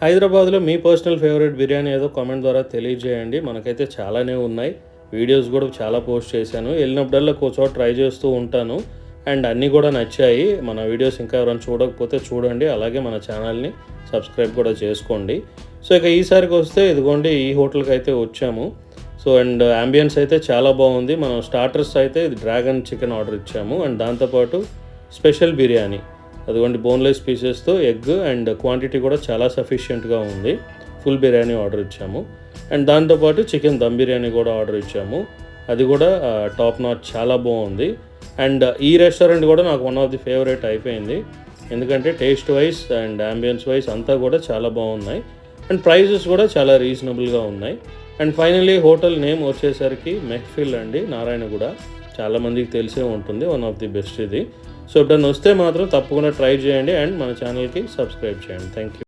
హైదరాబాద్లో మీ personal favourite biryani ఏదో comment ద్వారా తెలియజేయండి. మనకైతే చాలానే ఉన్నాయి. వీడియోస్ కూడా చాలా పోస్ట్ చేశాను. వెళ్ళినప్పుడల్లా చోట ట్రై చేస్తూ ఉంటాను. అండ్ అన్నీ కూడా నచ్చాయి. మన వీడియోస్ ఇంకా ఎవరైనా చూడకపోతే చూడండి. అలాగే మన ఛానల్ని సబ్స్క్రైబ్ కూడా చేసుకోండి. సో ఇక ఈసారికి వస్తే ఇదిగోండి ఈ హోటల్కి అయితే వచ్చాము. సో అండ్ అంబియన్స్ అయితే చాలా బాగుంది. మనం స్టార్టర్స్ అయితే ఇది డ్రాగన్ చికెన్ ఆర్డర్ ఇచ్చాము. అండ్ దాంతోపాటు స్పెషల్ బిర్యానీ అదిగోండి బోన్లెస్ పీసెస్తో ఎగ్ అండ్ క్వాంటిటీ కూడా చాలా సఫిషియెంట్గా ఉంది. ఫుల్ బిర్యానీ ఆర్డర్ ఇచ్చాము. అండ్ దాంతోపాటు చికెన్ దమ్ బిర్యానీ కూడా ఆర్డర్ ఇచ్చాము. అది కూడా టాప్ నాచ్ చాలా బాగుంది. అండ్ ఈ రెస్టారెంట్ కూడా నాకు వన్ ఆఫ్ ది ఫేవరెట్ అయిపోయింది. ఎందుకంటే taste wise and ambience wise అంతా కూడా చాలా బాగున్నాయి. అండ్ ప్రైజెస్ కూడా చాలా రీజనబుల్గా ఉన్నాయి. అండ్ ఫైనలీ హోటల్ నేమ్ వచ్చేసరికి మెహ్ఫిల్ అండి, నారాయణగూడ. చాలామందికి తెలిసే ఉంటుంది, వన్ ఆఫ్ ది బెస్ట్ ఇది. సో ఎప్పుడన్నా వస్తే మాత్రం తప్పకుండా ట్రై చేయండి అండ్ మన ఛానల్కి సబ్స్క్రైబ్ చేయండి. Thank you.